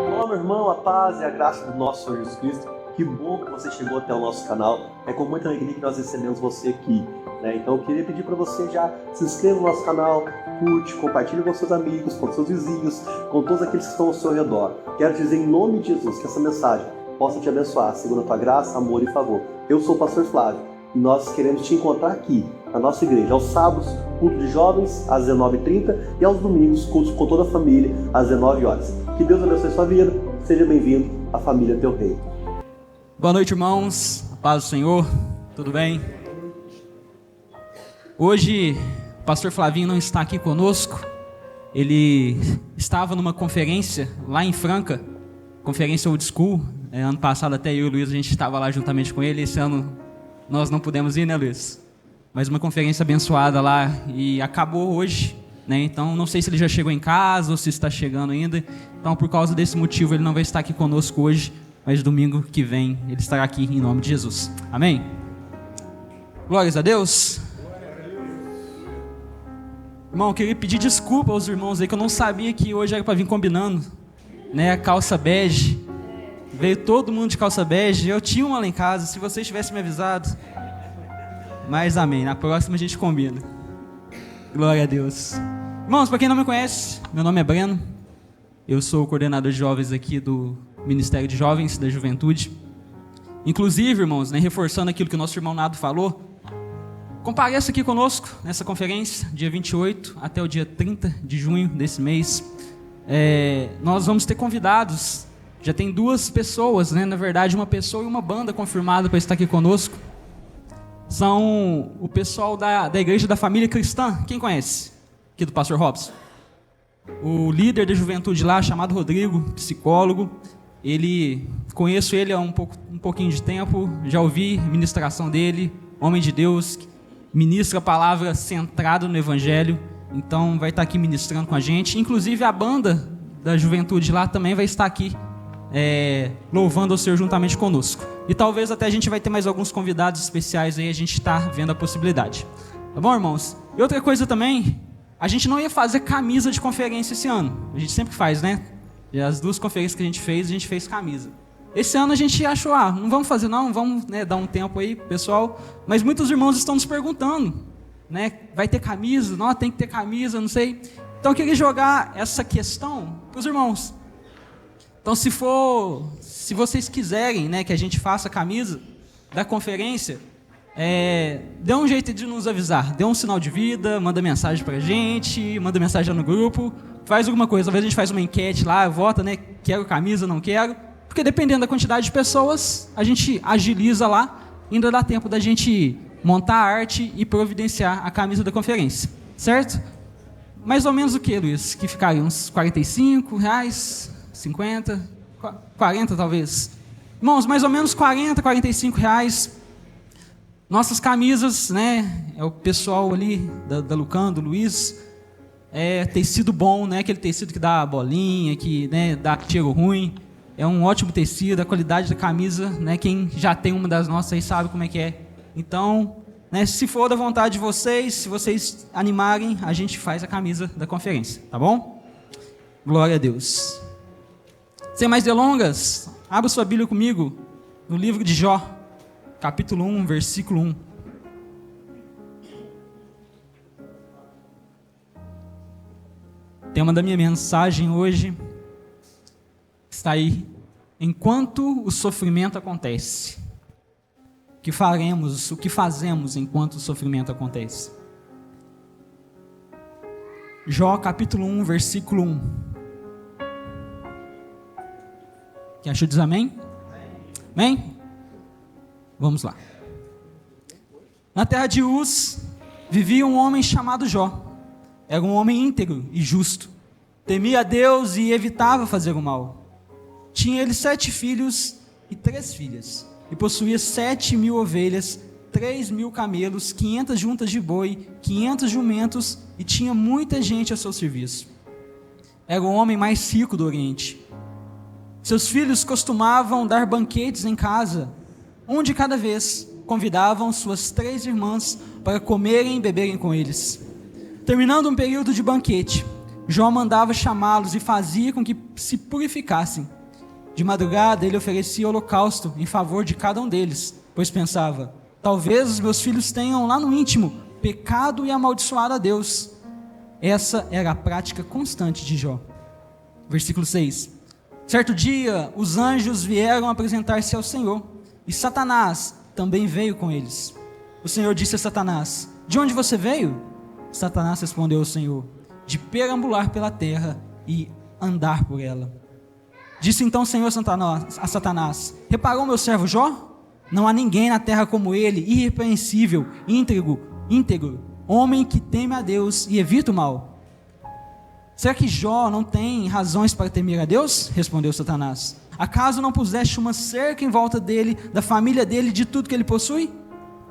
Olá, meu irmão, a paz e a graça do nosso Senhor Jesus Cristo. Que bom que você chegou até o nosso canal. É com muita alegria que nós recebemos você aqui, né? Então eu queria pedir para você já se inscreva no nosso canal, curte, compartilhe com seus amigos, com seus vizinhos, com todos aqueles que estão ao seu redor. Quero dizer em nome de Jesus que essa mensagem possa te abençoar, segundo a tua graça, amor e favor. Eu sou o pastor Flávio e nós queremos te encontrar aqui na nossa igreja, aos sábados, culto de jovens às 19h30 e aos domingos, cultos com toda a família às 19h. Que Deus abençoe sua vida, seja bem-vindo à família Teu Rei. Boa noite, irmãos, a paz do Senhor, tudo bem? Hoje o pastor Flavinho não está aqui conosco, ele estava numa conferência lá em Franca, conferência Old School, ano passado até eu e o Luiz a gente estava lá juntamente com ele, esse ano nós não pudemos ir, né, Luiz? Mas uma conferência abençoada lá e acabou hoje, né? Então não sei se ele já chegou em casa ou se está chegando ainda, então por causa desse motivo ele não vai estar aqui conosco hoje, mas domingo que vem ele estará aqui em nome de Jesus. Amém? Glórias a Deus. Irmão, eu queria pedir desculpa aos irmãos aí, que eu não sabia que hoje era para vir combinando, né? Calça bege. Veio todo mundo de calça bege. Eu tinha uma lá em casa, se vocês tivessem me avisado. Mas amém, na próxima a gente combina. Glória a Deus. Irmãos, para quem não me conhece, meu nome é Breno. Eu sou o coordenador de jovens aqui do Ministério de Jovens da Juventude. Inclusive, irmãos, né, reforçando aquilo que o nosso irmão Nado falou, compareça aqui conosco nessa conferência, dia 28 até o dia 30 de junho desse mês. Nós vamos ter convidados, já tem 2 pessoas, né, na verdade uma pessoa e uma banda confirmada para estar aqui conosco. São o pessoal da Igreja da Família Cristã, quem conhece? Aqui do pastor Robson. O líder da juventude lá, chamado Rodrigo, psicólogo. Conheço ele há um pouquinho de tempo, já ouvi ministração dele, homem de Deus, ministra a palavra centrada no Evangelho, então vai estar aqui ministrando com a gente. Inclusive a banda da juventude lá também vai estar aqui louvando ao Senhor juntamente conosco. E talvez até a gente vai ter mais alguns convidados especiais aí, a gente está vendo a possibilidade. Tá bom, irmãos? E outra coisa também, a gente não ia fazer camisa de conferência esse ano, a gente sempre faz, né? E as 2 conferências que a gente fez camisa. Esse ano a gente achou, não vamos fazer não, vamos, né, dar um tempo aí, pessoal. Mas muitos irmãos estão nos perguntando, né, vai ter camisa? Não, tem que ter camisa, não sei. Então eu queria jogar essa questão para os irmãos. Então se vocês quiserem, né, que a gente faça a camisa da conferência, dê um jeito de nos avisar, dê um sinal de vida, manda mensagem para a gente, manda mensagem lá no grupo, faz alguma coisa, talvez a gente faz uma enquete lá, vota, né, quero camisa, não quero, porque dependendo da quantidade de pessoas, a gente agiliza lá, ainda dá tempo da gente montar a arte e providenciar a camisa da conferência, certo? Mais ou menos o que, Luiz? Que ficaria uns R$45, 50, 40 talvez. Irmãos, mais ou menos 40, R$45. Nossas camisas, né, é o pessoal ali da Lucan, do Luiz, tecido bom, né, aquele tecido que dá bolinha, que, né, dá cheiro ruim, é um ótimo tecido, a qualidade da camisa, né, quem já tem uma das nossas aí sabe como é que é. Então, né, se for da vontade de vocês, se vocês animarem, a gente faz a camisa da conferência, tá bom? Glória a Deus. Sem mais delongas, abra sua Bíblia comigo no livro de Jó, capítulo 1, versículo 1. O tema da minha mensagem hoje está aí: enquanto o sofrimento acontece. O que faremos, o que fazemos enquanto o sofrimento acontece? Jó, capítulo 1, versículo 1. Quem achou diz amém? Amém? Vamos lá. Na terra de Uz vivia um homem chamado Jó. Era um homem íntegro e justo. Temia a Deus e evitava fazer o mal. Tinha ele 7 filhos e 3 filhas. E possuía 7.000 ovelhas, 3.000 camelos, 500 juntas de boi, 500 jumentos, e tinha muita gente a seu serviço. Era o homem mais rico do Oriente. Seus filhos costumavam dar banquetes em casa, um de cada vez. Convidavam suas 3 irmãs para comerem e beberem com eles. Terminando um período de banquete, Jó mandava chamá-los e fazia com que se purificassem. De madrugada ele oferecia holocausto em favor de cada um deles, pois pensava: talvez os meus filhos tenham lá no íntimo pecado e amaldiçoado a Deus. Essa era a prática constante de Jó. Versículo 6. Certo dia, os anjos vieram apresentar-se ao Senhor, e Satanás também veio com eles. O Senhor disse a Satanás: de onde você veio? Satanás respondeu ao Senhor: de perambular pela terra e andar por ela. Disse então o Senhor a Satanás: reparou meu servo Jó? Não há ninguém na terra como ele, irrepreensível, íntegro, homem que teme a Deus e evita o mal. Será que Jó não tem razões para temer a Deus? Respondeu Satanás. Acaso não puseste uma cerca em volta dele, da família dele, de tudo que ele possui?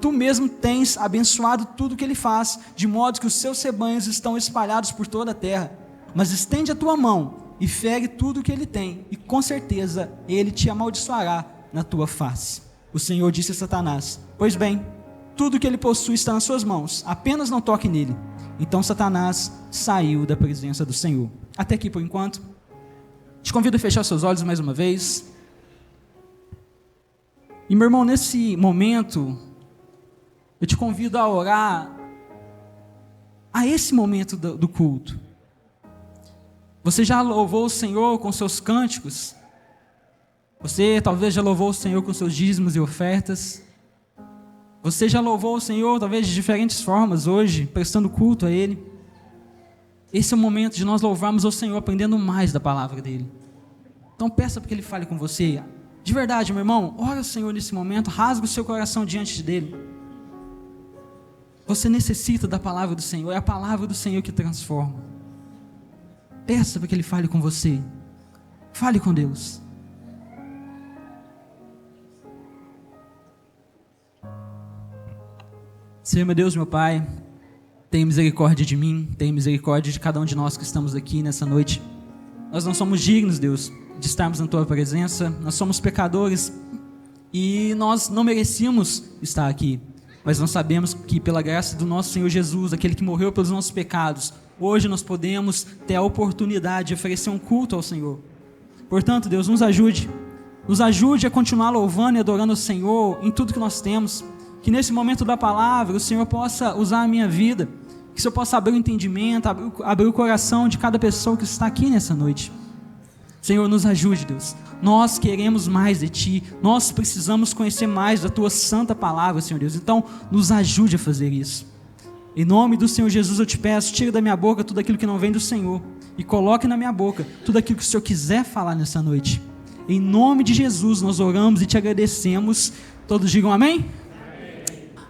Tu mesmo tens abençoado tudo que ele faz, de modo que os seus rebanhos estão espalhados por toda a terra. Mas estende a tua mão e fere tudo que ele tem, e com certeza ele te amaldiçoará na tua face. O Senhor disse a Satanás: pois bem, tudo que ele possui está nas suas mãos, apenas não toque nele. Então Satanás saiu da presença do Senhor. Até aqui por enquanto. Te convido a fechar seus olhos mais uma vez. E meu irmão, nesse momento, eu te convido a orar a esse momento do culto. Você já louvou o Senhor com seus cânticos? Você talvez já louvou o Senhor com seus dízimos e ofertas? Você já louvou o Senhor talvez de diferentes formas hoje, prestando culto a Ele? Esse é o momento de nós louvarmos ao Senhor, aprendendo mais da palavra dEle. Então peça para que Ele fale com você. De verdade, meu irmão, ora ao Senhor nesse momento, rasga o seu coração diante dEle. Você necessita da palavra do Senhor, é a palavra do Senhor que transforma. Peça para que Ele fale com você. Fale com Deus. Senhor, meu Deus, meu Pai, tenha misericórdia de mim, tenha misericórdia de cada um de nós que estamos aqui nessa noite. Nós não somos dignos, Deus, de estarmos na Tua presença, nós somos pecadores e nós não merecíamos estar aqui, mas nós sabemos que pela graça do nosso Senhor Jesus, aquele que morreu pelos nossos pecados, hoje nós podemos ter a oportunidade de oferecer um culto ao Senhor. Portanto, Deus, nos ajude a continuar louvando e adorando o Senhor em tudo que nós temos. Que nesse momento da palavra o Senhor possa usar a minha vida, que o Senhor possa abrir o entendimento, abrir o coração de cada pessoa que está aqui nessa noite. Senhor, nos ajude, Deus. Nós queremos mais de Ti, nós precisamos conhecer mais da Tua santa palavra, Senhor Deus. Então, nos ajude a fazer isso. Em nome do Senhor Jesus eu te peço, tira da minha boca tudo aquilo que não vem do Senhor e coloque na minha boca tudo aquilo que o Senhor quiser falar nessa noite. Em nome de Jesus nós oramos e te agradecemos. Todos digam amém?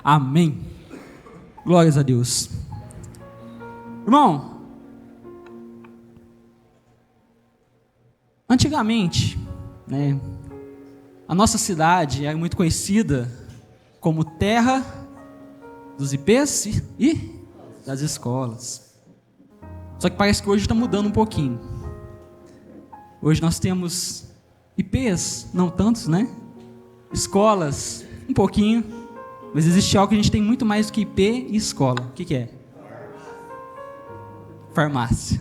Amém. Glórias a Deus. Irmão, antigamente, a nossa cidade era muito conhecida como terra dos IPs e das escolas. Só que parece que hoje está mudando um pouquinho. Hoje nós temos IPs, não tantos, escolas, um pouquinho. Mas existe algo que a gente tem muito mais do que IP e escola. O que é? Farmácia.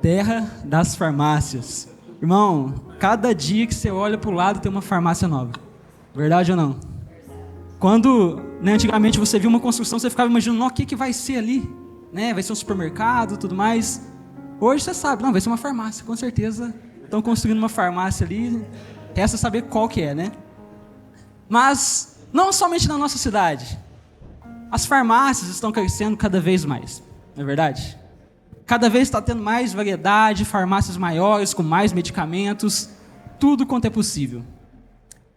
Terra das farmácias. Irmão, cada dia que você olha para o lado tem uma farmácia nova. Verdade ou não? Quando antigamente você via uma construção, você ficava imaginando, o que vai ser ali? Vai ser um supermercado e tudo mais. Hoje você sabe, vai ser uma farmácia. Com certeza estão construindo uma farmácia ali. Resta saber qual que é, Mas não somente na nossa cidade. As farmácias estão crescendo cada vez mais. Não é verdade? Cada vez está tendo mais variedade, farmácias maiores, com mais medicamentos, tudo quanto é possível.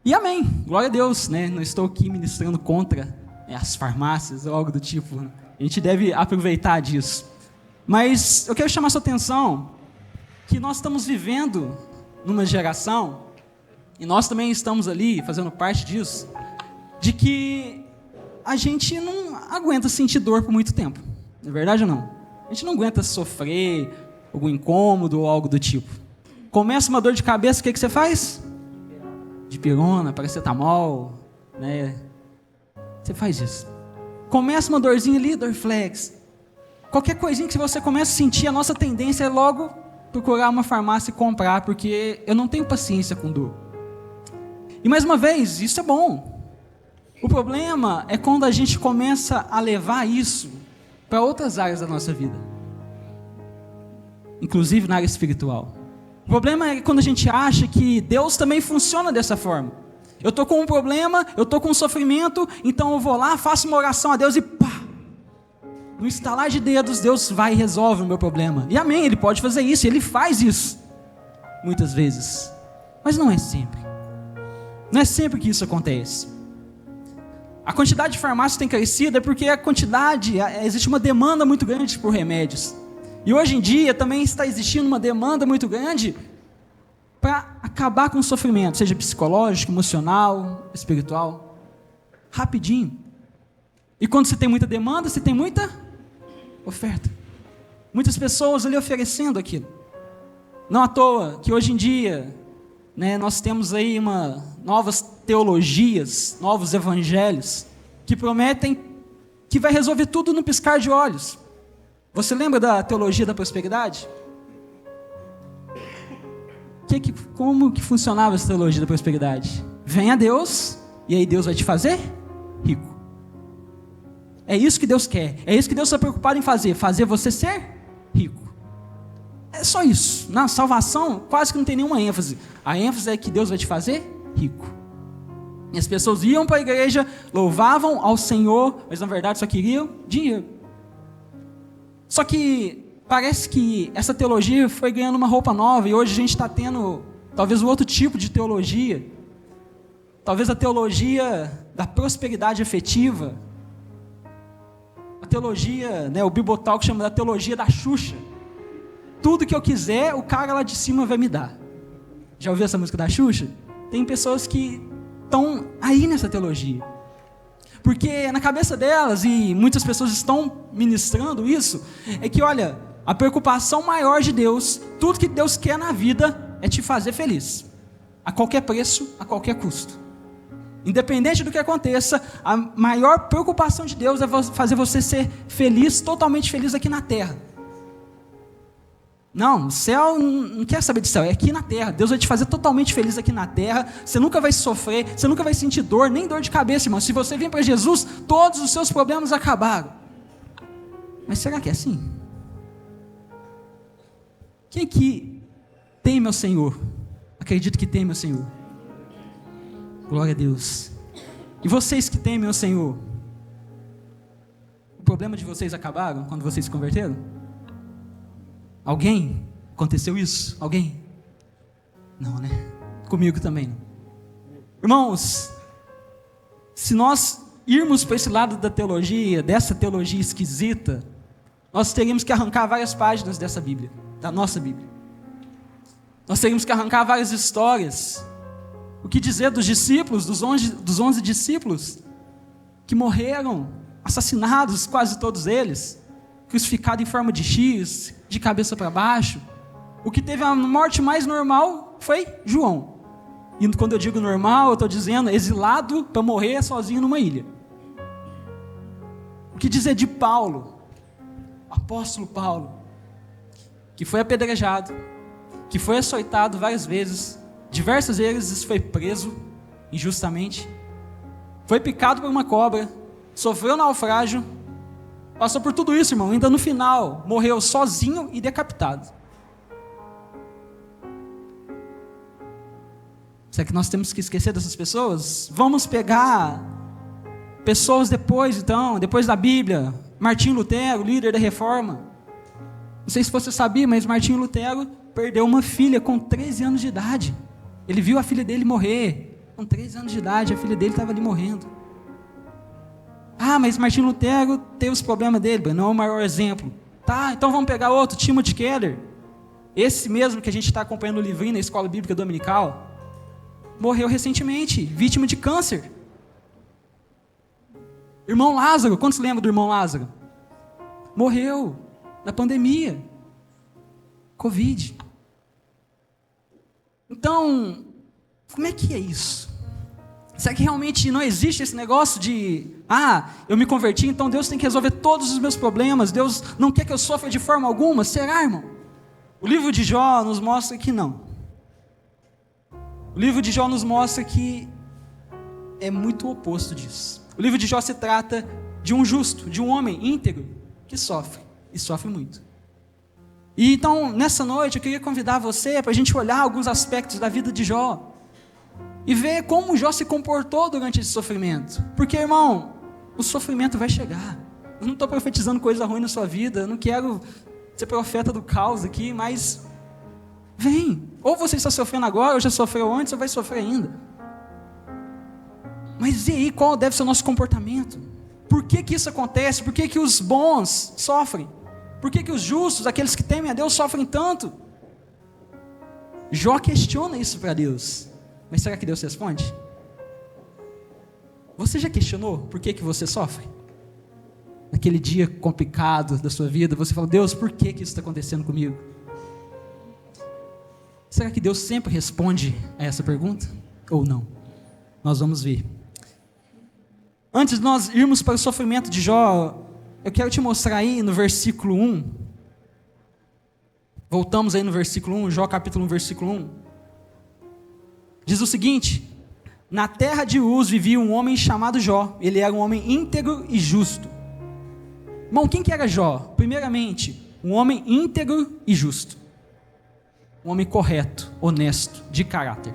E amém, glória a Deus, Não estou aqui ministrando contra as farmácias ou algo do tipo. A gente deve aproveitar disso. Mas eu quero chamar sua atenção que nós estamos vivendo numa geração, e nós também estamos ali fazendo parte disso, de que a gente não aguenta sentir dor por muito tempo. Não é verdade ou não? A gente não aguenta sofrer algum incômodo ou algo do tipo. Começa uma dor de cabeça, o que você faz? Dipirona, paracetamol, Você faz isso. Começa uma dorzinha ali, Dorflex. Qualquer coisinha que você começa a sentir, a nossa tendência é logo procurar uma farmácia e comprar, porque eu não tenho paciência com dor. E mais uma vez, isso é bom. O problema é quando a gente começa a levar isso para outras áreas da nossa vida, inclusive na área espiritual. O problema é quando a gente acha que Deus também funciona dessa forma. Eu estou com um problema, eu estou com um sofrimento, então eu vou lá, faço uma oração a Deus e pá! No estalar de dedos, Deus vai e resolve o meu problema. E amém, Ele pode fazer isso, Ele faz isso, muitas vezes. Mas não é sempre. Não é sempre que isso acontece. A quantidade de farmácias tem crescido é porque existe uma demanda muito grande por remédios. E hoje em dia também está existindo uma demanda muito grande para acabar com o sofrimento, seja psicológico, emocional, espiritual. Rapidinho. E quando você tem muita demanda, você tem muita oferta. Muitas pessoas ali oferecendo aquilo. Não à toa que hoje em dia, nós temos aí novas teologias, novos evangelhos, que prometem que vai resolver tudo no piscar de olhos. Você lembra da teologia da prosperidade? Como que funcionava essa teologia da prosperidade? Vem a Deus, e aí Deus vai te fazer rico. É isso que Deus quer, é isso que Deus está preocupado em fazer você ser rico. É só isso. Na salvação quase que não tem nenhuma ênfase. A ênfase é que Deus vai te fazer rico. E as pessoas iam para a igreja, louvavam ao Senhor, mas na verdade só queriam dinheiro. Só que parece que essa teologia foi ganhando uma roupa nova, e hoje a gente está tendo talvez um outro tipo de teologia. Talvez a teologia da prosperidade afetiva. A teologia, o Bibotalk chama da teologia da Xuxa. Tudo que eu quiser, o cara lá de cima vai me dar. Já ouviu essa música da Xuxa? Tem pessoas que estão aí nessa teologia. Porque na cabeça delas, e muitas pessoas estão ministrando isso, é que olha, a preocupação maior de Deus, tudo que Deus quer na vida é te fazer feliz. A qualquer preço, a qualquer custo. Independente do que aconteça, a maior preocupação de Deus é fazer você ser feliz, totalmente feliz aqui na terra. Não, o céu não quer saber de céu, é aqui na terra. Deus vai te fazer totalmente feliz aqui na terra. Você nunca vai sofrer, você nunca vai sentir dor, nem dor de cabeça, irmão. Se você vir para Jesus, todos os seus problemas acabaram. Mas será que é assim? Quem que teme ao Senhor? Acredito que teme ao Senhor. Glória a Deus. E vocês que temem ao Senhor, o problema de vocês acabaram quando vocês se converteram? Alguém? Aconteceu isso? Alguém? Não, né? Comigo também não. Irmãos, se nós irmos para esse lado da teologia, dessa teologia esquisita, nós teríamos que arrancar várias páginas dessa Bíblia, da nossa Bíblia. Nós teríamos que arrancar várias histórias. O que dizer dos discípulos, dos 11 discípulos, que morreram, assassinados, quase todos eles, crucificados em forma de X, de cabeça para baixo. O que teve a morte mais normal foi João. E quando eu digo normal, eu estou dizendo exilado para morrer sozinho numa ilha. O que dizer de Paulo, o apóstolo Paulo, que foi apedrejado, que foi açoitado várias vezes, diversas vezes foi preso injustamente, foi picado por uma cobra, sofreu naufrágio, passou por tudo isso, irmão, ainda no final morreu sozinho e decapitado. Será que nós temos que esquecer dessas pessoas? Vamos pegar pessoas depois da Bíblia. Martinho Lutero, líder da Reforma. Não sei se você sabia, mas Martinho Lutero perdeu uma filha com 13 anos de idade. Ele viu a filha dele morrer. Com 13 anos de idade, a filha dele estava ali morrendo. Ah, mas Martinho Lutero teve os problemas dele, não é o maior exemplo. Tá, então vamos pegar outro, Timothy Keller. Esse mesmo que a gente está acompanhando o livrinho na Escola Bíblica Dominical. Morreu recentemente, vítima de câncer. Irmão Lázaro, quantos lembram do irmão Lázaro? Morreu na pandemia. Covid. Então, como é que é isso? Será que realmente não existe esse negócio de Eu me converti, então Deus tem que resolver todos os meus problemas, Deus não quer que eu sofra de forma alguma. Será, irmão? O livro de Jó nos mostra que não. O livro de Jó nos mostra que é muito o oposto disso. O livro de Jó se trata de um justo, de um homem íntegro, que sofre, e sofre muito. E então, nessa noite, eu queria convidar você para a gente olhar alguns aspectos da vida de Jó, e ver como Jó se comportou durante esse sofrimento. Porque, irmão, o sofrimento vai chegar. Eu não estou profetizando coisa ruim na sua vida, eu não quero ser profeta do caos aqui, mas vem. Ou você está sofrendo agora, ou já sofreu antes, ou vai sofrer ainda. Mas e aí, qual deve ser o nosso comportamento? Por que isso acontece? Por que os bons sofrem? Por que os justos, aqueles que temem a Deus, sofrem tanto? Jó questiona isso para Deus. Mas será que Deus responde? Você já questionou por que você sofre? Naquele dia complicado da sua vida, você fala: Deus, por que isso está acontecendo comigo? Será que Deus sempre responde a essa pergunta? Ou não? Nós vamos ver. Antes de nós irmos para o sofrimento de Jó, eu quero te mostrar aí no versículo 1. Voltamos aí no versículo 1, Jó capítulo 1, versículo 1. Diz o seguinte: na terra de Uz vivia um homem chamado Jó. Ele era um homem íntegro e justo. Bom, quem que era Jó? Primeiramente, um homem íntegro e justo. Um homem correto, honesto, de caráter.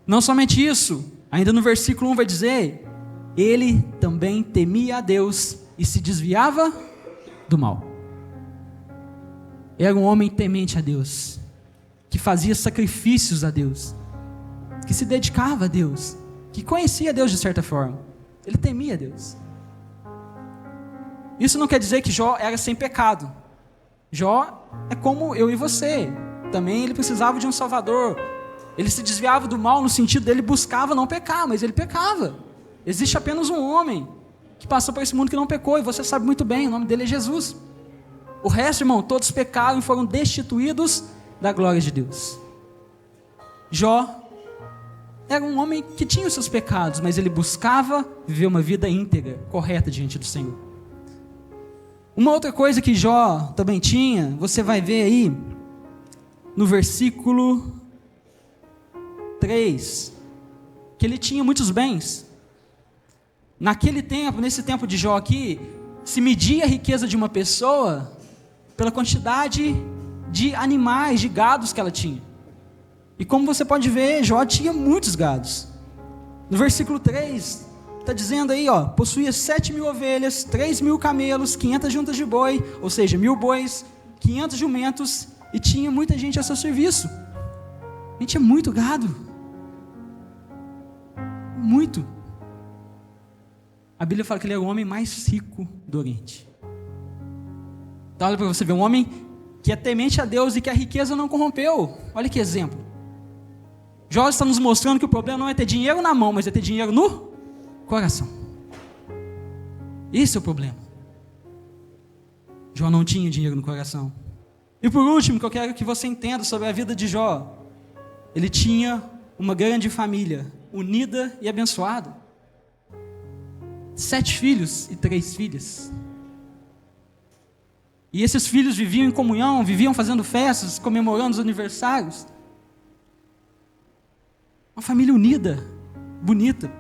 Não somente isso, ainda no versículo 1 vai dizer: ele também temia a Deus e se desviava do mal. Era um homem temente a Deus, que fazia sacrifícios a Deus, que se dedicava a Deus, que conhecia Deus de certa forma. Ele temia a Deus. Isso não quer dizer que Jó era sem pecado. Jó é como eu e você. Também ele precisava de um salvador. Ele se desviava do mal no sentido dele buscava não pecar, mas ele pecava. Existe apenas um homem que passou por esse mundo que não pecou, e você sabe muito bem, o nome dele é Jesus. O resto, irmão, todos pecaram e foram destituídos da glória de Deus. Jó era um homem que tinha os seus pecados, mas ele buscava viver uma vida íntegra, correta diante do Senhor. Uma outra coisa que Jó também tinha, você vai ver aí no versículo 3, que ele tinha muitos bens. Naquele tempo, nesse tempo de Jó aqui, se media a riqueza de uma pessoa pela quantidade de animais, de gados que ela tinha. E como você pode ver, Jó tinha muitos gados. No versículo 3, está dizendo aí, possuía 7.000 ovelhas, 3.000 camelos, 500 juntas de boi, ou seja, 1.000 bois, 500 jumentos, e tinha muita gente a seu serviço. E tinha muito gado. Muito. A Bíblia fala que ele era o homem mais rico do Oriente. Então olha para você ver, um homem que é temente a Deus e que a riqueza não corrompeu. Olha que exemplo. Jó está nos mostrando que o problema não é ter dinheiro na mão, mas é ter dinheiro no coração. Esse é o problema. Jó não tinha dinheiro no coração. E por último, que eu quero que você entenda sobre a vida de Jó, ele tinha uma grande família, unida e abençoada. 7 filhos e 3 filhas. E esses filhos viviam em comunhão, viviam fazendo festas, comemorando os aniversários. Uma família unida, bonita.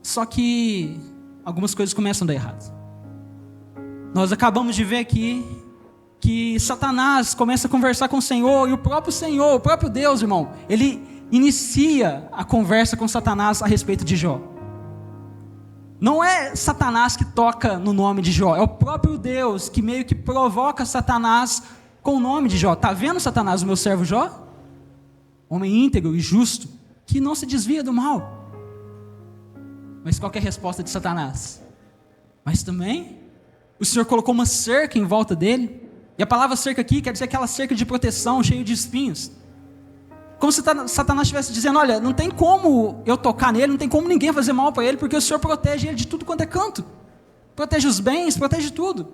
Só que algumas coisas começam a dar errado. Nós acabamos de ver aqui que Satanás começa a conversar com o Senhor, e o próprio Deus, irmão, ele inicia a conversa com Satanás a respeito de Jó. Não é Satanás que toca no nome de Jó, é o próprio Deus que meio que provoca Satanás com o nome de Jó. Está vendo, Satanás, o meu servo Jó? Homem íntegro e justo, que não se desvia do mal. Mas qual que é a resposta de Satanás? Mas também, o Senhor colocou uma cerca em volta dele, e a palavra cerca aqui quer dizer aquela cerca de proteção, cheia de espinhos. Como se Satanás estivesse dizendo: olha, não tem como eu tocar nele, não tem como ninguém fazer mal para ele, porque o Senhor protege ele de tudo quanto é canto. Protege os bens, protege tudo.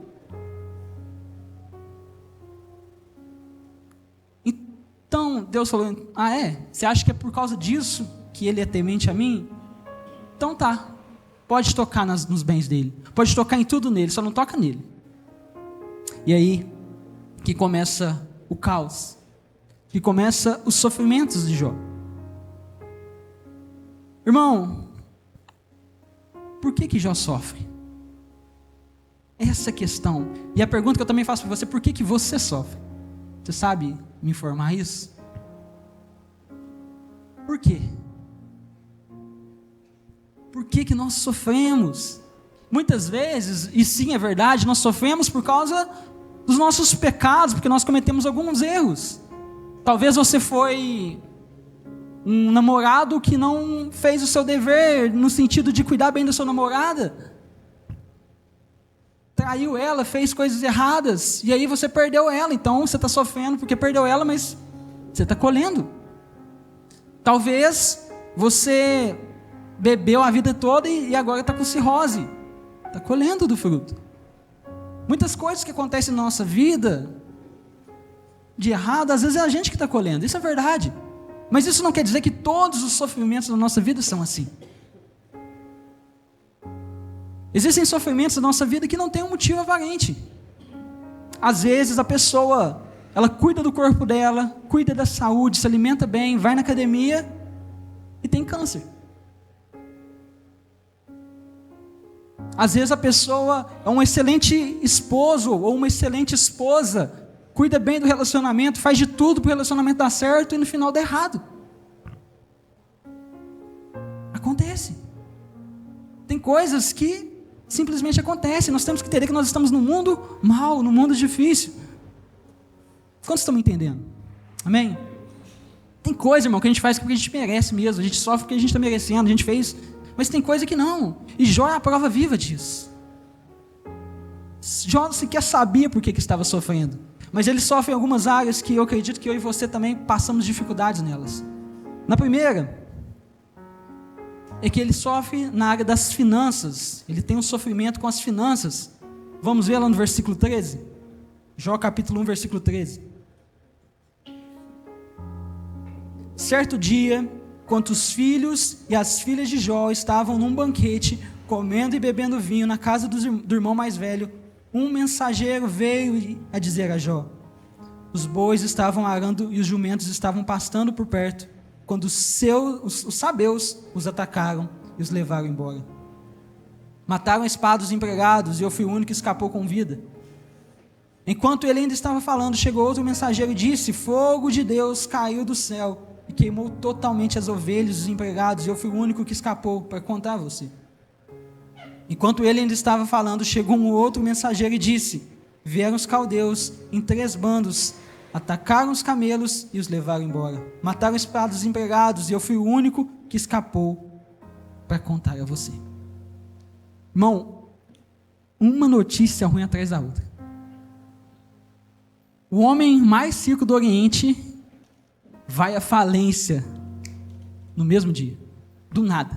Então Deus falou: ah é? Você acha que é por causa disso que ele é temente a mim? Então tá, pode tocar nos bens dele, pode tocar em tudo nele, só não toca nele. E aí que começa o caos, que começa os sofrimentos de Jó. Irmão, por que Jó sofre? Essa é a questão. E a pergunta que eu também faço para você, por que você sofre? Você sabe me informar isso? Por quê? Por que nós sofremos? Muitas vezes, e sim é verdade, nós sofremos por causa dos nossos pecados, porque nós cometemos alguns erros. Talvez você foi um namorado que não fez o seu dever, no sentido de cuidar bem da sua namorada. Traiu ela, fez coisas erradas, e aí você perdeu ela. Então você está sofrendo porque perdeu ela, mas você está colhendo. Talvez você bebeu a vida toda e agora está com cirrose, está colhendo do fruto. Muitas coisas que acontecem na nossa vida de errado, às vezes é a gente que está colhendo, isso é verdade. Mas isso não quer dizer que todos os sofrimentos da nossa vida são assim. Existem sofrimentos da nossa vida que não tem um motivo aparente. Às vezes a pessoa, ela cuida do corpo dela, cuida da saúde, se alimenta bem, vai na academia e tem câncer. Às vezes a pessoa é um excelente esposo ou uma excelente esposa, cuida bem do relacionamento, faz de tudo para o relacionamento dar certo e no final dá errado. Acontece. Tem coisas que simplesmente acontecem. Nós temos que entender que nós estamos num mundo mau, num mundo difícil. Quantos estão me entendendo? Amém? Tem coisa, irmão, que a gente faz porque a gente merece mesmo, a gente sofre porque a gente está merecendo, a gente fez, mas tem coisa que não. E Jó é a prova viva disso. Jó sequer sabia por que estava sofrendo, mas ele sofre em algumas áreas que eu acredito que eu e você também passamos dificuldades nelas. Na primeira, é que ele sofre na área das finanças. Ele tem um sofrimento com as finanças. Vamos ver lá no versículo 13. Jó capítulo 1, versículo 13. Certo dia, enquanto os filhos e as filhas de Jó estavam num banquete, comendo e bebendo vinho na casa do irmão mais velho, um mensageiro veio a dizer a Jó: os bois estavam arando e os jumentos estavam pastando por perto, quando os sabeus os atacaram e os levaram embora. Mataram a espada os empregados, e eu fui o único que escapou com vida. Enquanto ele ainda estava falando, chegou outro mensageiro e disse: fogo de Deus caiu do céu e queimou totalmente as ovelhas e os empregados, e eu fui o único que escapou, para contar a você. Enquanto ele ainda estava falando, chegou um outro mensageiro e disse: vieram os caldeus em 3 bandos, atacaram os camelos e os levaram embora. Mataram a espada dos empregados, e eu fui o único que escapou, para contar a você. Irmão, uma notícia ruim atrás da outra. O homem mais rico do Oriente vai à falência no mesmo dia, do nada.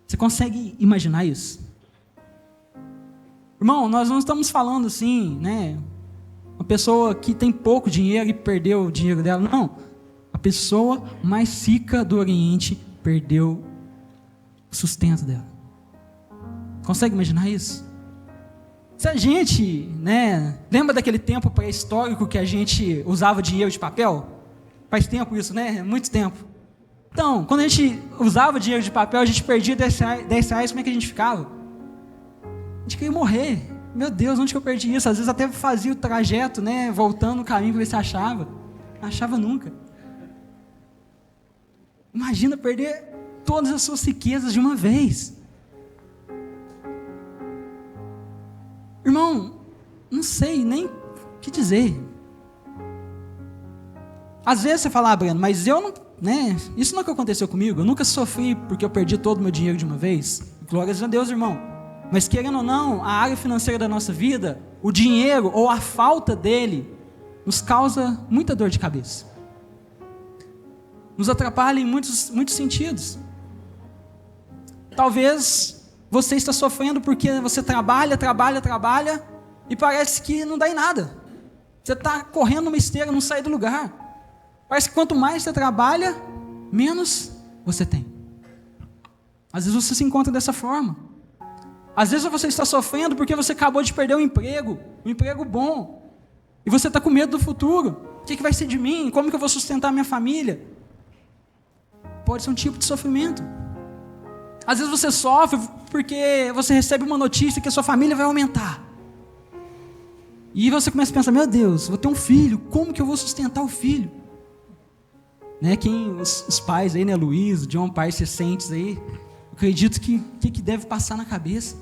Você consegue imaginar isso? Irmão, nós não estamos falando assim, né? Uma pessoa que tem pouco dinheiro e perdeu o dinheiro dela. Não. A pessoa mais rica do Oriente perdeu o sustento dela. Consegue imaginar isso? Se a gente, né, lembra daquele tempo pré-histórico que a gente usava dinheiro de papel? Faz tempo isso, né? Muito tempo. Então, quando a gente usava dinheiro de papel, a gente perdia 10 reais, como é que a gente ficava? A gente queria morrer. Meu Deus, onde que eu perdi isso? Às vezes até fazia o trajeto, né, voltando no caminho para ver se achava. Não achava nunca. Imagina perder todas as suas riquezas de uma vez. Irmão, não sei nem o que dizer. Às vezes você fala: Breno, mas eu não, né, isso não é o que aconteceu comigo. Eu nunca sofri porque eu perdi todo o meu dinheiro de uma vez. Glórias a Deus, irmão. Mas querendo ou não, a área financeira da nossa vida, o dinheiro ou a falta dele, nos causa muita dor de cabeça. Nos atrapalha em muitos sentidos. Talvez você está sofrendo porque você trabalha e parece que não dá em nada. Você está correndo numa esteira, não sai do lugar. Parece que quanto mais você trabalha, menos você tem. Às vezes você se encontra dessa forma. Às vezes você está sofrendo porque você acabou de perder um emprego bom, e você está com medo do futuro. O que vai ser de mim? Como que eu vou sustentar minha família? Pode ser um tipo de sofrimento. Às vezes você sofre porque você recebe uma notícia que a sua família vai aumentar. E você começa a pensar, meu Deus, vou ter um filho, como que eu vou sustentar o filho? Né, os pais aí, né, Luiz, John, pais recentes aí, acredito que deve passar na cabeça.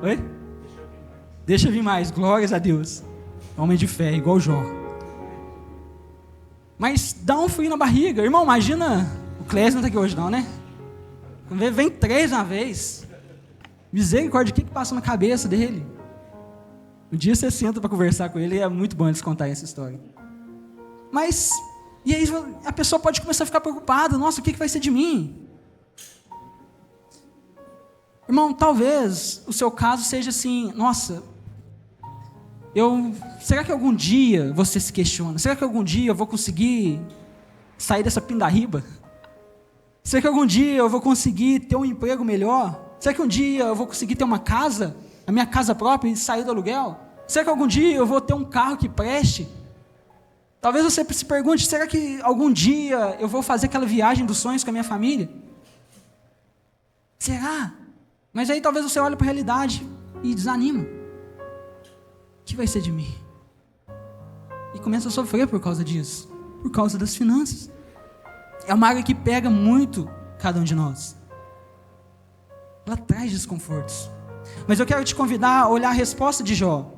Oi? Deixa vir mais, glórias a Deus. Homem de fé, igual Jó. Mas dá um frio na barriga. Irmão, imagina, o Clésio não está aqui hoje não, né? Vem 3 uma vez. Misericórdia, o que passa na cabeça dele? Um dia você senta para conversar com ele e é muito bom eles contarem essa história. Mas, e aí a pessoa pode começar a ficar preocupada. Nossa, o que vai ser de mim? Irmão, talvez o seu caso seja assim, nossa, será que algum dia você se questiona? Será que algum dia eu vou conseguir sair dessa pindarriba? Será que algum dia eu vou conseguir ter um emprego melhor? Será que um dia eu vou conseguir ter uma casa, a minha casa própria e sair do aluguel? Será que algum dia eu vou ter um carro que preste? Talvez você se pergunte, será que algum dia eu vou fazer aquela viagem dos sonhos com a minha família? Será? Mas aí talvez você olhe para a realidade e desanima. O que vai ser de mim? E começa a sofrer por causa disso, por causa das finanças. É uma área que pega muito cada um de nós. Ela traz desconfortos. Mas eu quero te convidar a olhar a resposta de Jó.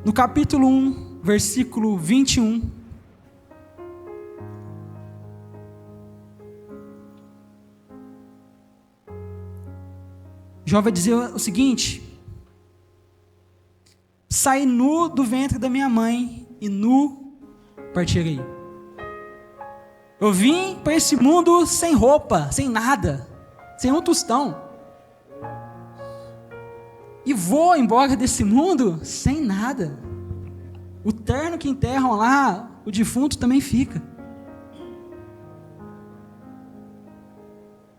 No capítulo 1, versículo 21. Jó vai dizer o seguinte: saí nu do ventre da minha mãe e nu partirei. Eu vim para esse mundo sem roupa, sem nada, sem um tostão. E vou embora desse mundo sem nada. O terno que enterram lá, o defunto também fica.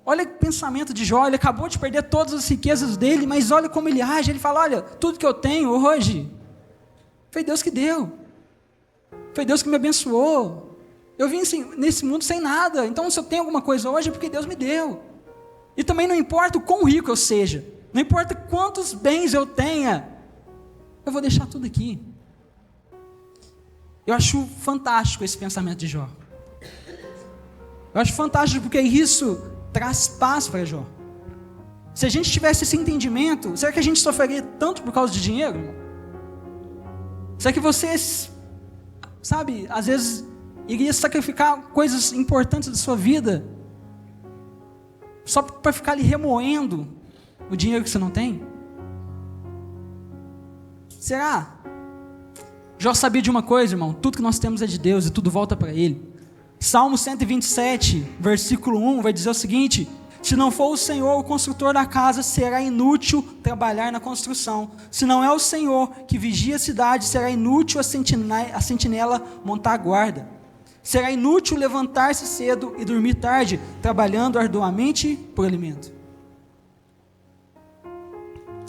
Olha o pensamento de Jó, ele acabou de perder todas as riquezas dele, mas olha como ele age, ele fala, olha, tudo que eu tenho hoje, foi Deus que deu, foi Deus que me abençoou, eu vim nesse mundo sem nada, então se eu tenho alguma coisa hoje é porque Deus me deu, e também não importa o quão rico eu seja, não importa quantos bens eu tenha, eu vou deixar tudo aqui. Eu acho fantástico esse pensamento de Jó, eu acho fantástico porque isso traz paz para Jó. Se a gente tivesse esse entendimento, será que a gente sofreria tanto por causa de dinheiro, irmão? Será que você, sabe, às vezes iria sacrificar coisas importantes da sua vida só para ficar ali remoendo o dinheiro que você não tem? Será? Jó sabia de uma coisa, irmão, tudo que nós temos é de Deus e tudo volta para Ele. Salmo 127, versículo 1, vai dizer o seguinte: se não for o Senhor o construtor da casa, será inútil trabalhar na construção. Se não é o Senhor que vigia a cidade, será inútil a sentinela montar guarda. Será inútil levantar-se cedo e dormir tarde, trabalhando arduamente por alimento.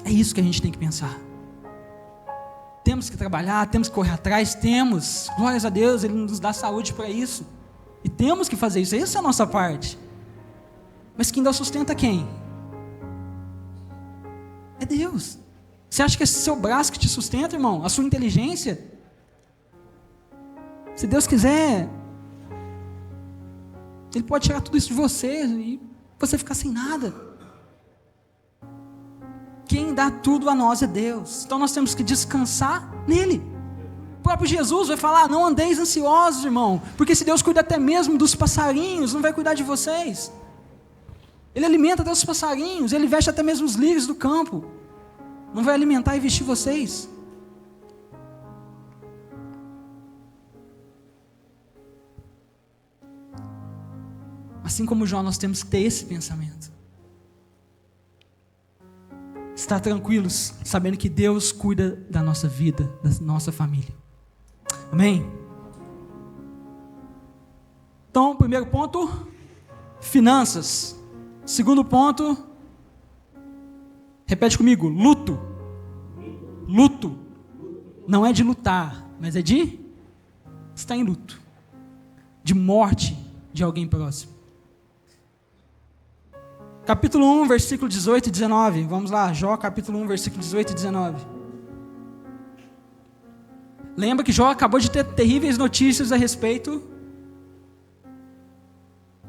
É isso que a gente tem que pensar. Temos que trabalhar, temos que correr atrás, temos, glórias a Deus, Ele nos dá saúde para isso. E temos que fazer isso, essa é a nossa parte. Mas quem dá sustenta quem? É Deus. Você acha que é seu braço que te sustenta, irmão? A sua inteligência? Se Deus quiser, Ele pode tirar tudo isso de você e você ficar sem nada. Quem dá tudo a nós é Deus. Então nós temos que descansar nele. O próprio Jesus vai falar, não andeis ansiosos, irmão, porque se Deus cuida até mesmo dos passarinhos, não vai cuidar de vocês. Ele alimenta até os passarinhos, Ele veste até mesmo os lírios do campo, não vai alimentar e vestir vocês? Assim como Jó, nós temos que ter esse pensamento. Estar tranquilos, sabendo que Deus cuida da nossa vida, da nossa família. Amém? Então, primeiro ponto, Finanças. Segundo ponto, repete comigo, luto. Luto. Não é de lutar, mas é de estar em luto. De morte de alguém próximo. Capítulo 1, versículo 18 e 19. Vamos lá, Jó, capítulo 1, versículo 18 e 19. Lembra que Jó acabou de ter terríveis notícias a respeito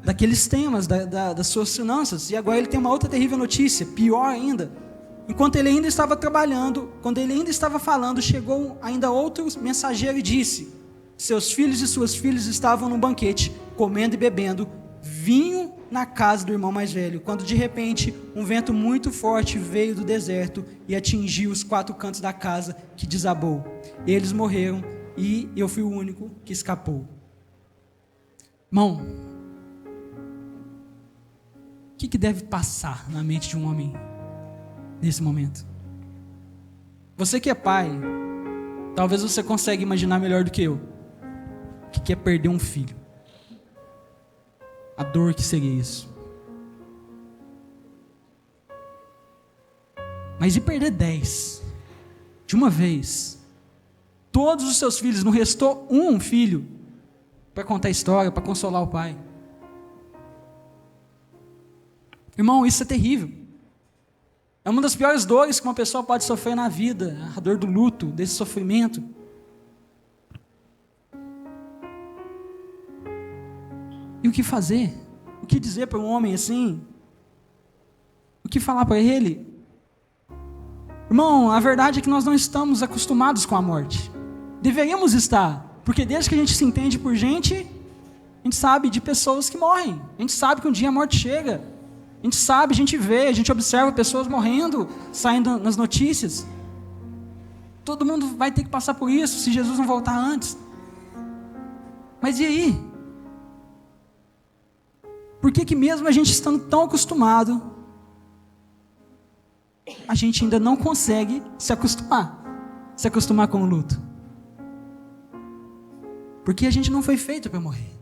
daqueles temas, das suas finanças. E agora ele tem uma outra terrível notícia, pior ainda. Enquanto ele ainda estava trabalhando, quando ele ainda estava falando, chegou ainda outro mensageiro e disse: seus filhos e suas filhas estavam num banquete, comendo e bebendo vinho na casa do irmão mais velho, quando de repente um vento muito forte veio do deserto e atingiu os 4 cantos da casa, que desabou. Eles morreram e eu fui o único que escapou. Irmão, o que deve passar na mente de um homem nesse momento? Você que é pai, talvez você consiga imaginar melhor do que eu o que é perder um filho. A dor que seria isso. Mas e perder 10 de uma vez? Todos os seus filhos, não restou um filho para contar a história, para consolar o pai. Irmão, isso é terrível. É uma das piores dores que uma pessoa pode sofrer na vida, a dor do luto, desse sofrimento. E o que fazer? O que dizer para um homem assim? O que falar para ele? Irmão, a verdade é que nós não estamos acostumados com a morte. Deveríamos estar, porque desde que a gente se entende por gente, a gente sabe de pessoas que morrem. A gente sabe que um dia a morte chega. A gente sabe, a gente vê, a gente observa pessoas morrendo, saindo nas notícias. Todo mundo vai ter que passar por isso, se Jesus não voltar antes. Mas e aí? Por que mesmo a gente estando tão acostumado, a gente ainda não consegue se acostumar com o luto? Porque a gente não foi feito para morrer.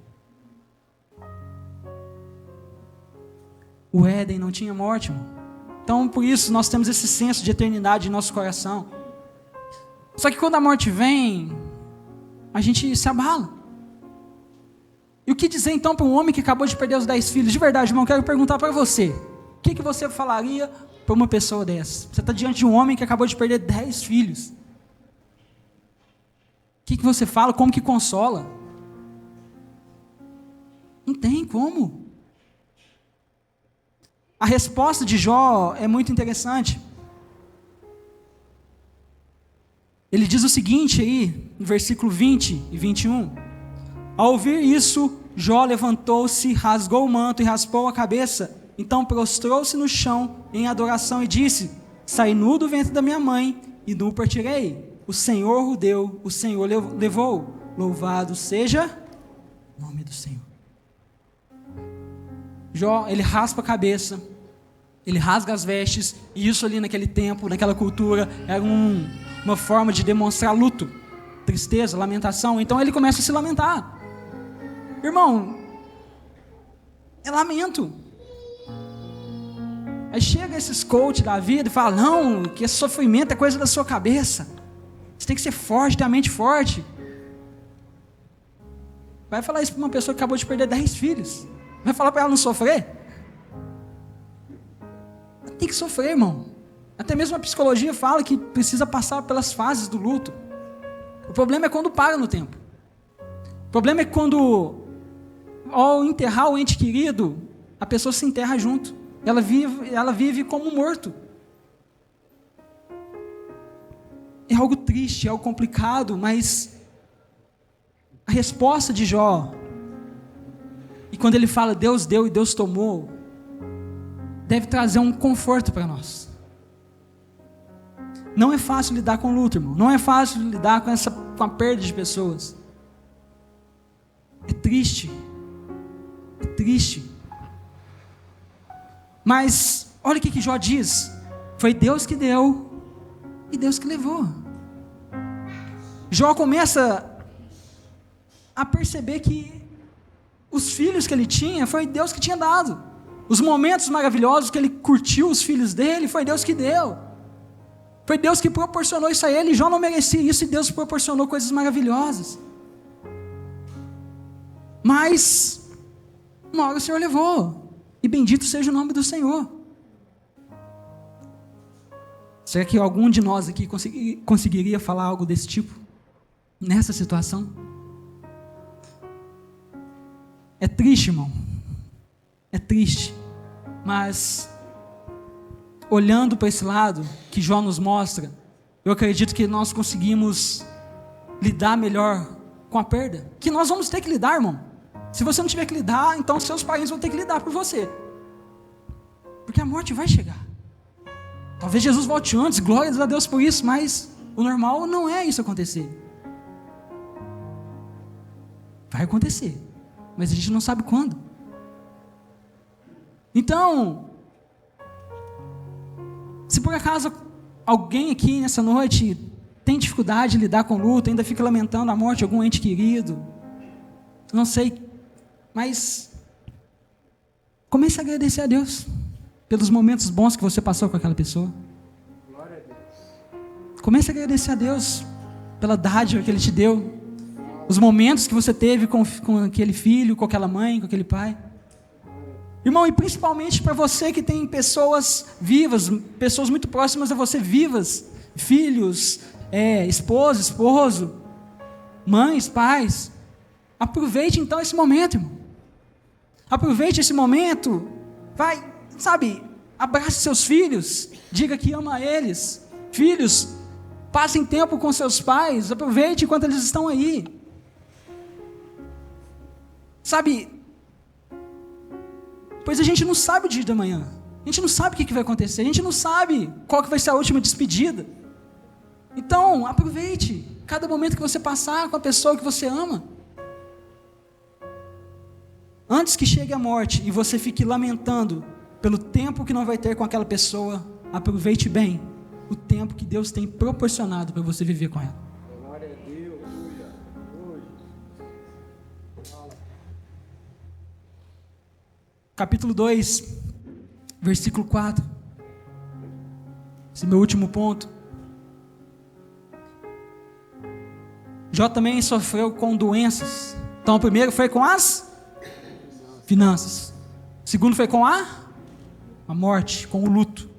O Éden não tinha morte, irmão. Então por isso nós temos esse senso de eternidade em nosso coração. Só que quando a morte vem, a gente se abala. E o que dizer então para um homem que acabou de perder os 10 filhos? De verdade, irmão, quero perguntar para você. O que você falaria para uma pessoa dessa? Você está diante de um homem que acabou de perder 10 filhos. O que você fala? Como que consola? Não tem como. A resposta de Jó é muito interessante. Ele diz o seguinte aí, no versículo 20 e 21. Ao ouvir isso, Jó levantou-se, rasgou o manto e raspou a cabeça. Então prostrou-se no chão em adoração e disse: saí nu do ventre da minha mãe e nu partirei. O Senhor o deu, o Senhor levou. Louvado seja o nome do Senhor. Jó, ele raspa a cabeça, ele rasga as vestes, e isso ali naquele tempo, naquela cultura, era uma forma de demonstrar luto, tristeza, lamentação. Então ele começa a se lamentar. Irmão, é lamento. Aí chega esses coach da vida e fala: não, que esse sofrimento é coisa da sua cabeça, você tem que ser forte, ter a mente forte. Vai falar isso para uma pessoa que acabou de perder 10 filhos? Vai falar para ela não sofrer? Tem que sofrer, irmão. Até mesmo a psicologia fala que precisa passar pelas fases do luto. O problema é quando para no tempo. O problema é quando, ao enterrar o ente querido, a pessoa se enterra junto. Ela vive como morto. É algo triste, é algo complicado, mas a resposta de Jó, e quando ele fala Deus deu e Deus tomou, deve trazer um conforto para nós. Não é fácil lidar com o luto, irmão. Não é fácil lidar com a perda de pessoas. É triste. É triste. Mas olha o que Jó diz: foi Deus que deu e Deus que levou. Jó começa a perceber que os filhos que ele tinha, foi Deus que tinha dado. Os momentos maravilhosos que ele curtiu os filhos dele, foi Deus que deu. Foi Deus que proporcionou isso a ele. Jó não merecia isso e Deus proporcionou coisas maravilhosas. Mas uma hora o Senhor levou. E bendito seja o nome do Senhor. Será que algum de nós aqui conseguiria falar algo desse tipo? Nessa situação? É triste, irmão. É triste. Mas, olhando para esse lado que Jó nos mostra, eu acredito que nós conseguimos lidar melhor com a perda. Que nós vamos ter que lidar, irmão. Se você não tiver que lidar, então seus parentes vão ter que lidar por você. Porque a morte vai chegar. Talvez Jesus volte antes, glórias a Deus por isso, mas o normal não é isso acontecer. Vai acontecer, mas a gente não sabe quando. Então, se por acaso alguém aqui nessa noite tem dificuldade de lidar com luto, ainda fica lamentando a morte de algum ente querido, não sei, mas comece a agradecer a Deus pelos momentos bons que você passou com aquela pessoa. Comece a agradecer a Deus pela dádiva que Ele te deu, os momentos que você teve com aquele filho, com aquela mãe, com aquele pai. Irmão, e principalmente para você que tem pessoas vivas, pessoas muito próximas a você vivas, filhos, esposa, esposo, mães, pais, aproveite então esse momento, irmão. Aproveite esse momento, abrace seus filhos, diga que ama eles. Filhos, passem tempo com seus pais, aproveite enquanto eles estão aí. Pois a gente não sabe o dia da manhã, a gente não sabe o que vai acontecer, a gente não sabe qual que vai ser a última despedida. Então, aproveite cada momento que você passar com a pessoa que você ama. Antes que chegue a morte e você fique lamentando pelo tempo que não vai ter com aquela pessoa, aproveite bem o tempo que Deus tem proporcionado para você viver com ela. Glória a Deus. Capítulo 2, versículo 4. Esse é meu último ponto. Jó também sofreu com doenças. Então o primeiro foi com as finanças. O segundo foi com a morte, com o luto.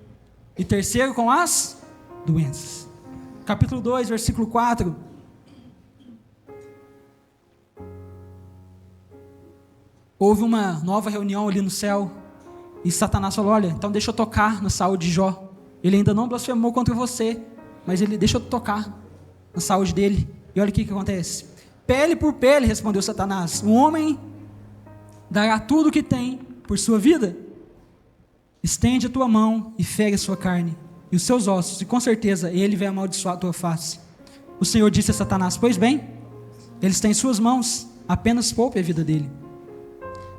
E terceiro com as doenças. Capítulo 2, versículo 4. Houve uma nova reunião ali no céu. E Satanás falou: olha, então deixa eu tocar na saúde de Jó. Ele ainda não blasfemou contra você, mas ele deixa eu tocar na saúde dele. E olha o que acontece. Pele por pele, respondeu Satanás. O homem dará tudo o que tem por sua vida. Estende a tua mão e fere a sua carne e os seus ossos, e com certeza ele vai amaldiçoar a tua face. O Senhor disse a Satanás: pois bem, ele está em suas mãos, apenas poupe a vida dele.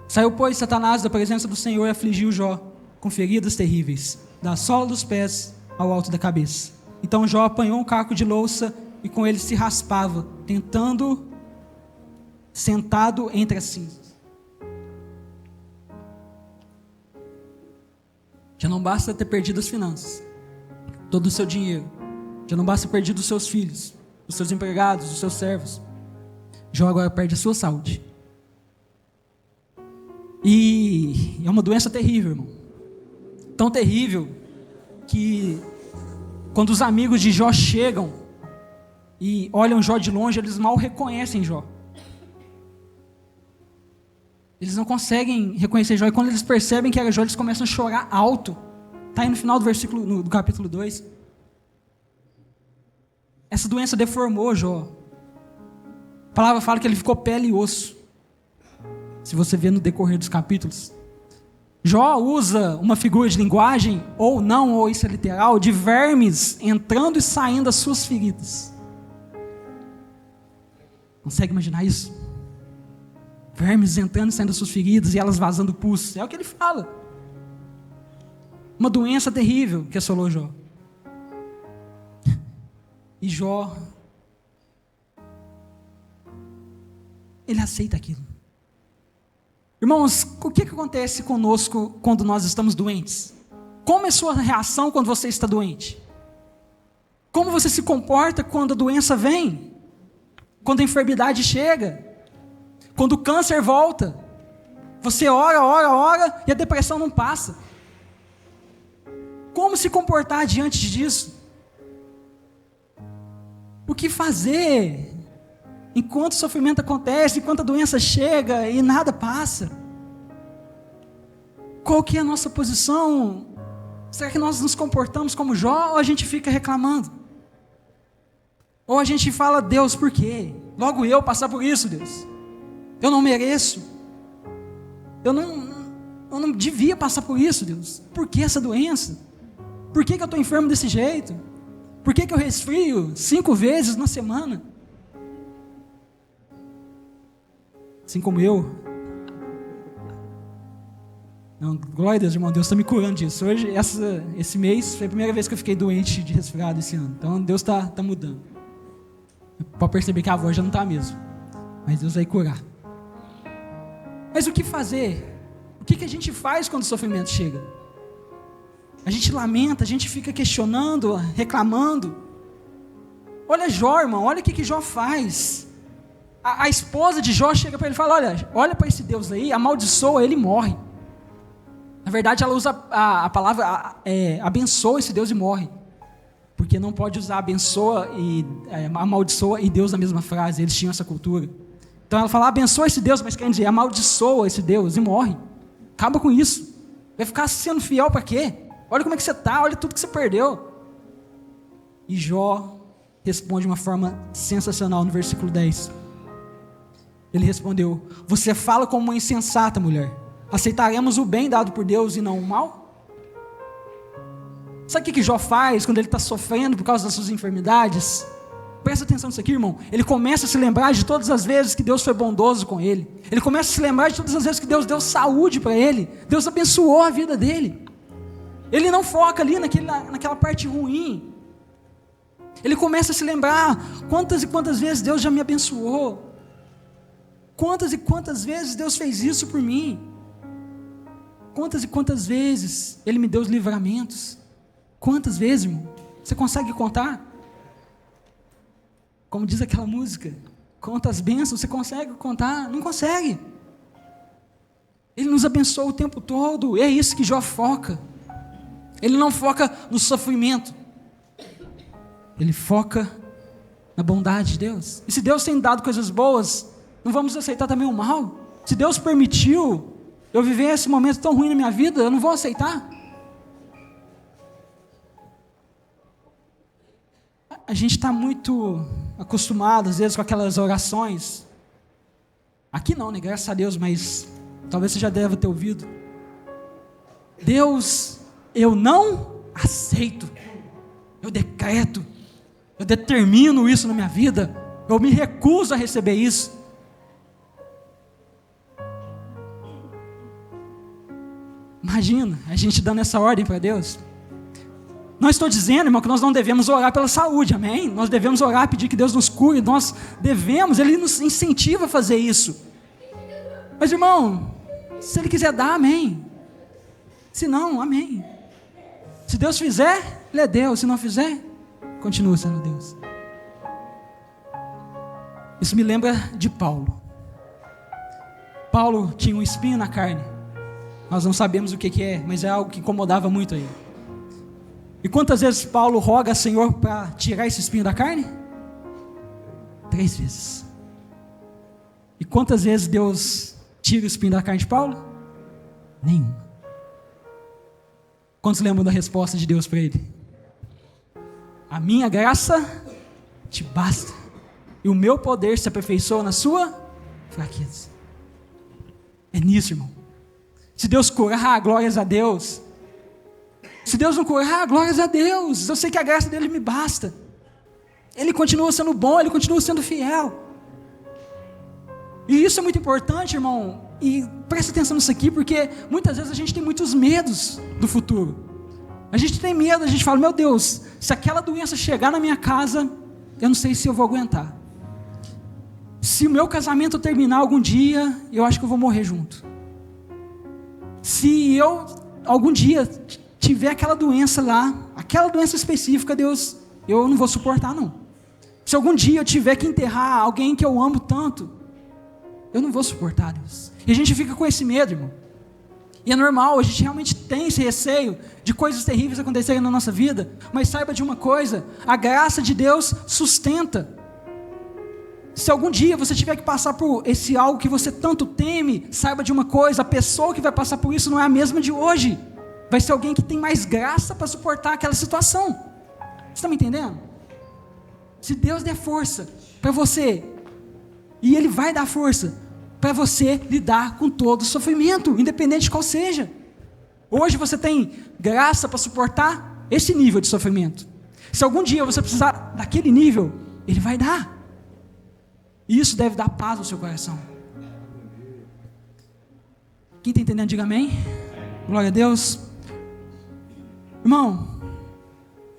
Saiu, pois, Satanás da presença do Senhor e afligiu Jó com feridas terríveis, da sola dos pés ao alto da cabeça. Então Jó apanhou um caco de louça e com ele se raspava, sentado entre as cinzas. Já não basta ter perdido as finanças, todo o seu dinheiro. Já não basta ter perdido os seus filhos, os seus empregados, os seus servos. Jó agora perde a sua saúde. E é uma doença terrível, irmão. Tão terrível que quando os amigos de Jó chegam e olham Jó de longe, eles mal reconhecem Jó. Eles não conseguem reconhecer Jó. E quando eles percebem que era Jó, eles começam a chorar alto. Está aí no final do capítulo 2. Essa doença deformou Jó. A palavra fala que ele ficou pele e osso. Se você vê no decorrer dos capítulos. Jó usa uma figura de linguagem, ou não, ou isso é literal, de vermes entrando e saindo das suas feridas. Consegue imaginar isso? Vermes entrando e saindo das suas feridas e elas vazando pus. É o que ele fala. Uma doença terrível que assolou Jó. E Jó, ele aceita aquilo. Irmãos, o que acontece conosco quando nós estamos doentes? Como é a sua reação quando você está doente? Como você se comporta quando a doença vem? Quando a enfermidade chega? Quando o câncer volta? Você ora e a depressão não passa. Como se comportar diante disso? O que fazer enquanto o sofrimento acontece, enquanto a doença chega e nada passa? Qual que é a nossa posição? Será que nós nos comportamos como Jó ou a gente fica reclamando? Ou a gente fala, Deus, por quê? Logo eu passar por isso, Deus. Eu não mereço. Eu não devia passar por isso, Deus. Por que essa doença? Por que eu estou enfermo desse jeito? Por que eu resfrio 5 vezes na semana? Assim como eu. Não, glória a Deus, irmão. Deus está me curando disso. Hoje, esse mês, foi a primeira vez que eu fiquei doente de resfriado esse ano. Então, Deus está mudando. Pode perceber que a voz já não está mesmo. Mas Deus vai curar. Mas o que fazer? O que a gente faz quando o sofrimento chega? A gente lamenta, a gente fica questionando, reclamando. Olha Jó, irmão, olha o que Jó faz. A esposa de Jó chega para ele e fala, olha para esse Deus aí, amaldiçoa ele e morre. Na verdade ela usa a palavra abençoa esse Deus e morre. Porque não pode usar abençoa e amaldiçoa e Deus na mesma frase, eles tinham essa cultura. Então ela fala, abençoa esse Deus, mas quer dizer, amaldiçoa esse Deus e morre. Acaba com isso. Vai ficar sendo fiel para quê? Olha como é que você está, olha tudo que você perdeu. E Jó responde de uma forma sensacional no versículo 10. Ele respondeu, você fala como uma insensata mulher. Aceitaremos o bem dado por Deus e não o mal? Sabe o que Jó faz quando ele está sofrendo por causa das suas enfermidades? Presta atenção nisso aqui, irmão. Ele começa a se lembrar de todas as vezes que Deus foi bondoso com ele. Ele começa a se lembrar de todas as vezes que Deus deu saúde para ele. Deus abençoou a vida dele. Ele não foca ali naquela parte ruim. Ele começa a se lembrar quantas e quantas vezes Deus já me abençoou. Quantas e quantas vezes Deus fez isso por mim. Quantas e quantas vezes Ele me deu os livramentos. Quantas vezes, irmão? Você consegue contar? Como diz aquela música, quantas bênçãos você consegue contar? Não consegue. Ele nos abençoa o tempo todo. É isso que Jó foca. Ele não foca no sofrimento. Ele foca na bondade de Deus. E se Deus tem dado coisas boas, não vamos aceitar também o mal? Se Deus permitiu eu viver esse momento tão ruim na minha vida, eu não vou aceitar? A gente está muito acostumado, às vezes, com aquelas orações. Aqui não, né? Graças a Deus, mas talvez você já deva ter ouvido. Deus, eu não aceito, eu decreto, eu determino isso na minha vida, eu me recuso a receber isso. Imagina, a gente dando essa ordem para Deus. Não estou dizendo, irmão, que nós não devemos orar pela saúde, amém? Nós devemos orar, pedir que Deus nos cure, nós devemos, Ele nos incentiva a fazer isso. Mas, irmão, se Ele quiser dar, amém. Se não, amém. Se Deus fizer, Ele é Deus. Se não fizer, continua sendo Deus. Isso me lembra de Paulo. Paulo tinha um espinho na carne. Nós não sabemos o que é, mas é algo que incomodava muito ele. E quantas vezes Paulo roga ao Senhor para tirar esse espinho da carne? 3 vezes. E quantas vezes Deus tira o espinho da carne de Paulo? Nenhuma. Quantos lembram da resposta de Deus para ele? A minha graça te basta, e o meu poder se aperfeiçoa na sua fraqueza. É nisso, irmão. Se Deus curar, glórias a Deus. Se Deus não curar, glórias a Deus. Eu sei que a graça dele me basta. Ele continua sendo bom, Ele continua sendo fiel. E isso é muito importante, irmão. E presta atenção nisso aqui, porque muitas vezes a gente tem muitos medos do futuro. A gente tem medo, a gente fala, meu Deus, se aquela doença chegar na minha casa, eu não sei se eu vou aguentar. Se o meu casamento terminar algum dia, eu acho que eu vou morrer junto. Se eu algum dia tiver aquela doença lá, aquela doença específica, Deus, eu não vou suportar não. Se algum dia eu tiver que enterrar alguém que eu amo tanto, eu não vou suportar, Deus. E a gente fica com esse medo, irmão. E é normal, a gente realmente tem esse receio de coisas terríveis acontecerem na nossa vida, mas saiba de uma coisa, a graça de Deus sustenta. Se algum dia você tiver que passar por esse algo que você tanto teme, saiba de uma coisa, a pessoa que vai passar por isso não é a mesma de hoje. Vai ser alguém que tem mais graça para suportar aquela situação. Você está me entendendo? Se Deus der força para você, e Ele vai dar força para você lidar com todo o sofrimento, independente de qual seja. Hoje você tem graça para suportar esse nível de sofrimento. Se algum dia você precisar daquele nível, Ele vai dar. E isso deve dar paz ao seu coração. Quem está entendendo, diga amém. Glória a Deus. Irmão,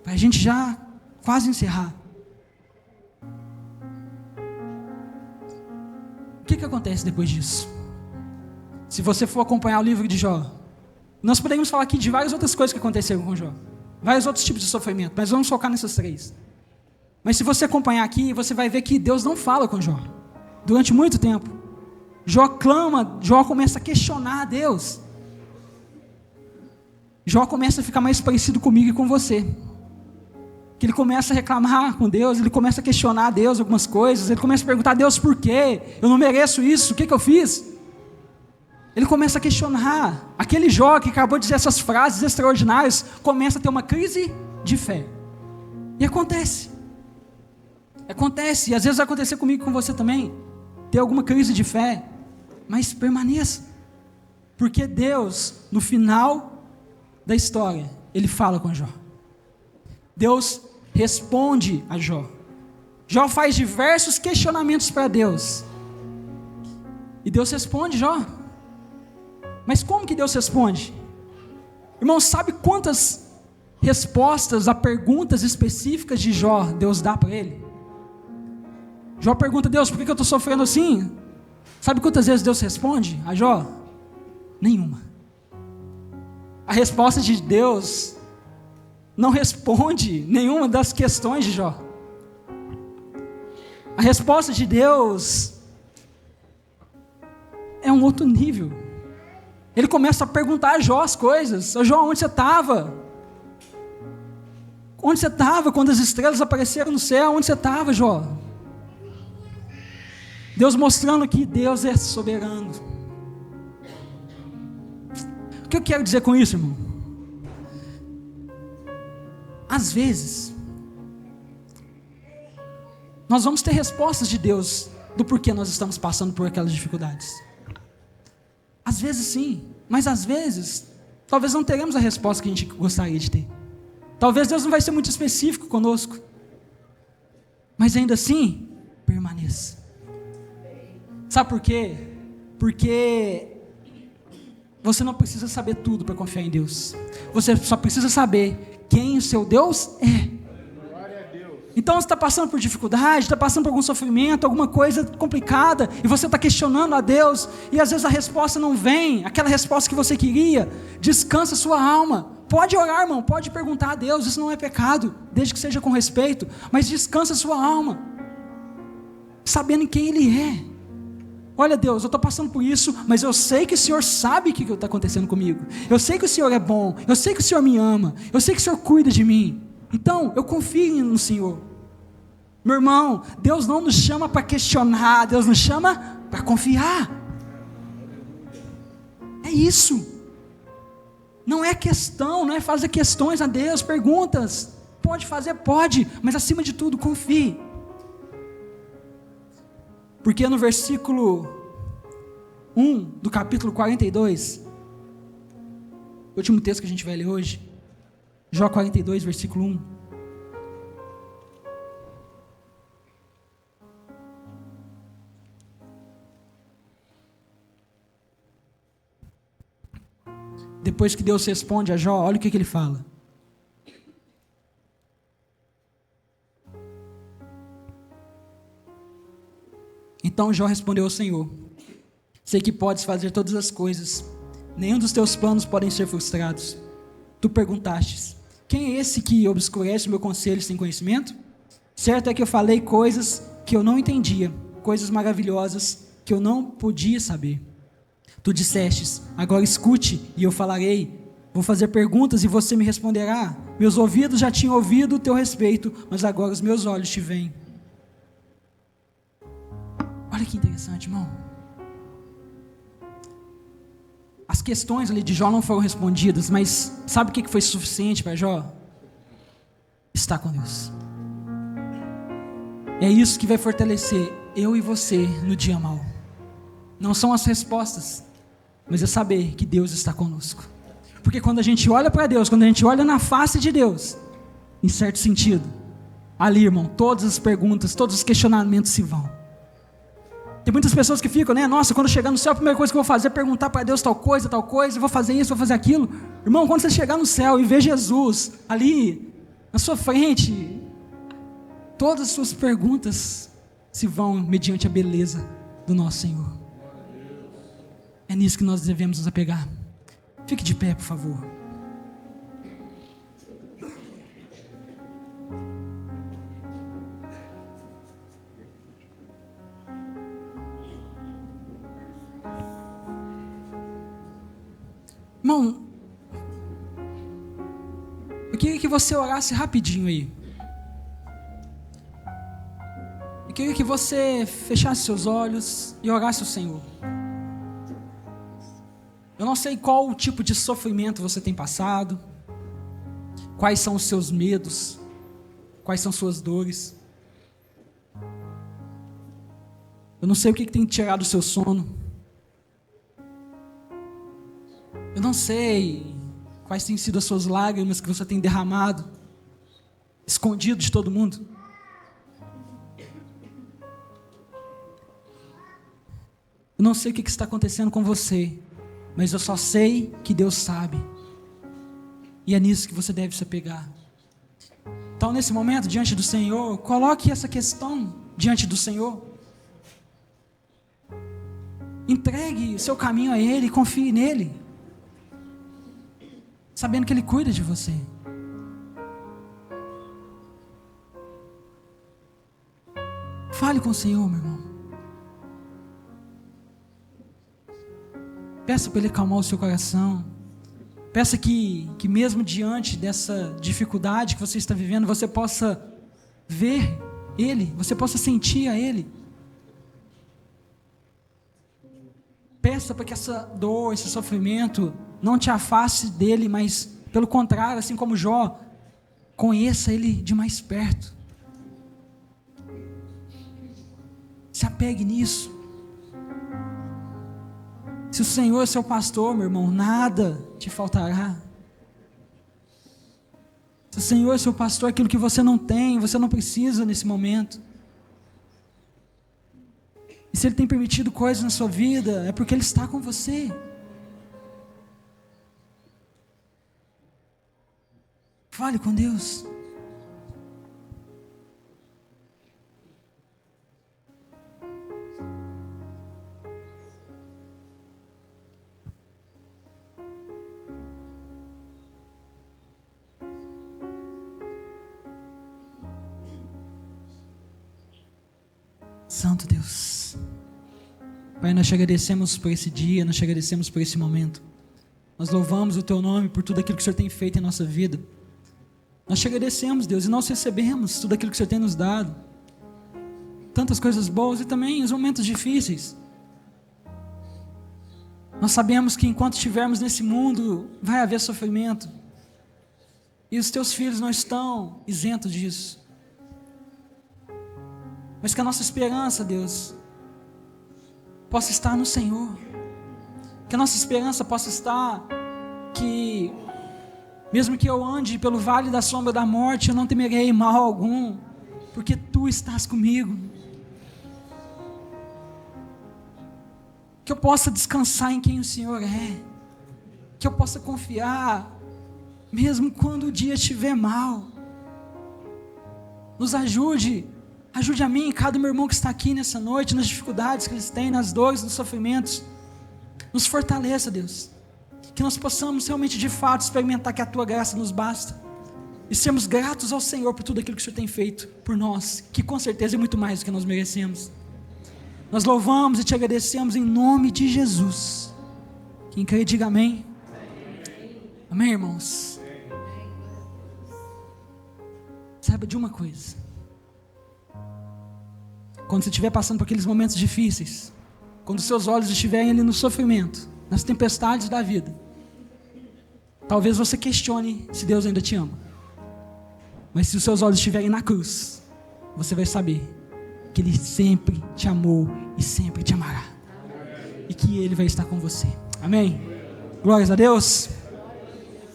para a gente já quase encerrar. O que acontece depois disso? Se você for acompanhar o livro de Jó, nós poderíamos falar aqui de várias outras coisas que aconteceram com Jó. Vários outros tipos de sofrimento, mas vamos focar nessas 3. Mas se você acompanhar aqui, você vai ver que Deus não fala com Jó. Durante muito tempo. Jó clama, Jó começa a questionar a Deus. Jó começa a ficar mais parecido comigo e com você. Que ele começa a reclamar com Deus, ele começa a questionar a Deus algumas coisas, ele começa a perguntar a Deus por quê? Eu não mereço isso, o que eu fiz? Ele começa a questionar. Aquele Jó que acabou de dizer essas frases extraordinárias, começa a ter uma crise de fé. E acontece, e às vezes vai acontecer comigo e com você também, ter alguma crise de fé, mas permaneça, porque Deus, no final da história, Ele fala com Jó. Deus responde a Jó. Jó faz diversos questionamentos para Deus, e Deus responde Jó. Mas como que Deus responde? Irmão, sabe quantas respostas a perguntas específicas de Jó Deus dá para ele? Jó pergunta a Deus, por que eu estou sofrendo assim? Sabe quantas vezes Deus responde a Jó? Nenhuma. A resposta de Deus não responde nenhuma das questões de Jó. A resposta de Deus é um outro nível. Ele começa a perguntar a Jó as coisas. Ô Jó, onde você estava? Onde você estava quando as estrelas apareceram no céu? Onde você estava, Jó? Deus mostrando que Deus é soberano. O que eu quero dizer com isso, irmão? Às vezes, nós vamos ter respostas de Deus do porquê nós estamos passando por aquelas dificuldades. Às vezes sim, mas às vezes, talvez não teremos a resposta que a gente gostaria de ter. Talvez Deus não vai ser muito específico conosco. Mas ainda assim, permaneça. Sabe por quê? Porque você não precisa saber tudo para confiar em Deus. Você só precisa saber quem o seu Deus é. Então você está passando por dificuldade, está passando por algum sofrimento, alguma coisa complicada, e você está questionando a Deus, e às vezes a resposta não vem, aquela resposta que você queria. Descansa a sua alma. Pode orar, irmão, pode perguntar a Deus, isso não é pecado, desde que seja com respeito, mas descansa a sua alma, sabendo em quem Ele é. Olha Deus, eu estou passando por isso, mas eu sei que o Senhor sabe o que está acontecendo comigo. Eu sei que o Senhor é bom, eu sei que o Senhor me ama, eu sei que o Senhor cuida de mim. Então, eu confio no Senhor. Meu irmão, Deus não nos chama para questionar, Deus nos chama para confiar. É isso. Não é questão, não é fazer questões a Deus, perguntas. Pode fazer, pode, mas acima de tudo, confie. Porque no versículo 1 do capítulo 42, o último texto que a gente vai ler hoje, Jó 42, versículo 1. Depois que Deus responde a Jó, olha o que ele fala. Então Jó respondeu ao Senhor: sei que podes fazer todas as coisas, nenhum dos teus planos podem ser frustrados. Tu perguntastes: quem é esse que obscurece o meu conselho sem conhecimento? Certo é que eu falei coisas que eu não entendia, coisas maravilhosas que eu não podia saber. Tu dissestes: agora escute e eu falarei. Vou fazer perguntas e você me responderá. Meus ouvidos já tinham ouvido o teu respeito, mas agora os meus olhos te veem. Olha que interessante, irmão. As questões ali de Jó não foram respondidas, mas sabe o que foi suficiente para Jó? Estar com Deus. É isso que vai fortalecer eu e você no dia mau. Não são as respostas, mas é saber que Deus está conosco. Porque quando a gente olha para Deus, quando a gente olha na face de Deus, em certo sentido, ali, irmão, todas as perguntas, todos os questionamentos se vão. Tem muitas pessoas que ficam, né? Nossa, quando eu chegar no céu, a primeira coisa que eu vou fazer é perguntar para Deus tal coisa, eu vou fazer isso, vou fazer aquilo. Irmão, quando você chegar no céu e ver Jesus ali, na sua frente, todas as suas perguntas se vão mediante a beleza do nosso Senhor. É nisso que nós devemos nos apegar. Fique de pé, por favor. Irmão, eu queria que você orasse rapidinho aí. Eu queria que você fechasse seus olhos e orasse ao Senhor. Eu não sei qual tipo de sofrimento você tem passado, quais são os seus medos, quais são suas dores. Eu não sei o que tem tirado o seu sono. Eu não sei quais têm sido as suas lágrimas que você tem derramado, escondido de todo mundo. Eu não sei o que está acontecendo com você, mas eu só sei que Deus sabe. E é nisso que você deve se apegar. Então, nesse momento, diante do Senhor, coloque essa questão diante do Senhor. Entregue o seu caminho a Ele, confie nele, sabendo que Ele cuida de você. Fale com o Senhor, meu irmão. Peça para Ele acalmar o seu coração. Peça que mesmo diante dessa dificuldade que você está vivendo, você possa ver Ele, você possa sentir a Ele. Peça para que essa dor, esse sofrimento não te afaste dele, mas pelo contrário, assim como Jó, conheça Ele de mais perto. Se apegue nisso. Se o Senhor é seu pastor, meu irmão, nada te faltará. Se o Senhor é seu pastor, aquilo que você não tem, você não precisa nesse momento. E se Ele tem permitido coisas na sua vida, é porque Ele está com você. Fale com Deus. Santo Deus, Pai, nós te agradecemos por esse dia, nós te agradecemos por esse momento, nós louvamos o Teu nome por tudo aquilo que o Senhor tem feito em nossa vida, nós te agradecemos, Deus, e nós recebemos tudo aquilo que o Senhor tem nos dado, tantas coisas boas e também os momentos difíceis. Nós sabemos que enquanto estivermos nesse mundo, vai haver sofrimento, e os Teus filhos não estão isentos disso. Mas que a nossa esperança, Deus, possa estar no Senhor. Que a nossa esperança possa estar que, mesmo que eu ande pelo vale da sombra da morte, eu não temerei mal algum, porque Tu estás comigo. Que eu possa descansar em quem o Senhor é. Que eu possa confiar, mesmo quando o dia estiver mal. Nos ajude a mim e cada meu irmão que está aqui nessa noite, nas dificuldades que eles têm, nas dores, nos sofrimentos. Nos fortaleça, Deus. que nós possamos realmente, de fato, experimentar que a Tua graça nos basta, e sermos gratos ao Senhor por tudo aquilo que o Senhor tem feito por nós, que com certeza é muito mais do que nós merecemos. Nós louvamos e Te agradecemos em nome de Jesus. Quem crê, diga amém. Amém, irmãos? Saiba de uma coisa: quando você estiver passando por aqueles momentos difíceis, quando seus olhos estiverem ali no sofrimento, nas tempestades da vida, talvez você questione se Deus ainda te ama. Mas se os seus olhos estiverem na cruz, você vai saber que Ele sempre te amou e sempre te amará, e que Ele vai estar com você. Amém? Glórias a Deus.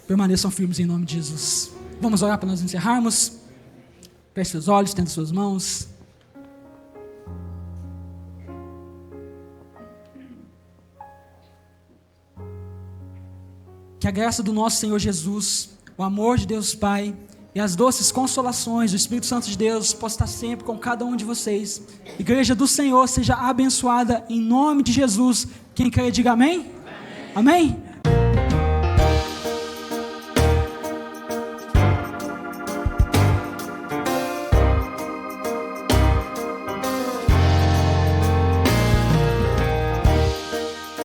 Permaneçam firmes em nome de Jesus. Vamos orar para nós encerrarmos. Feche seus olhos, estenda suas mãos. Que a graça do nosso Senhor Jesus, o amor de Deus Pai e as doces consolações do Espírito Santo de Deus possa estar sempre com cada um de vocês. Igreja do Senhor seja abençoada em nome de Jesus. Quem crê, diga amém. Amém?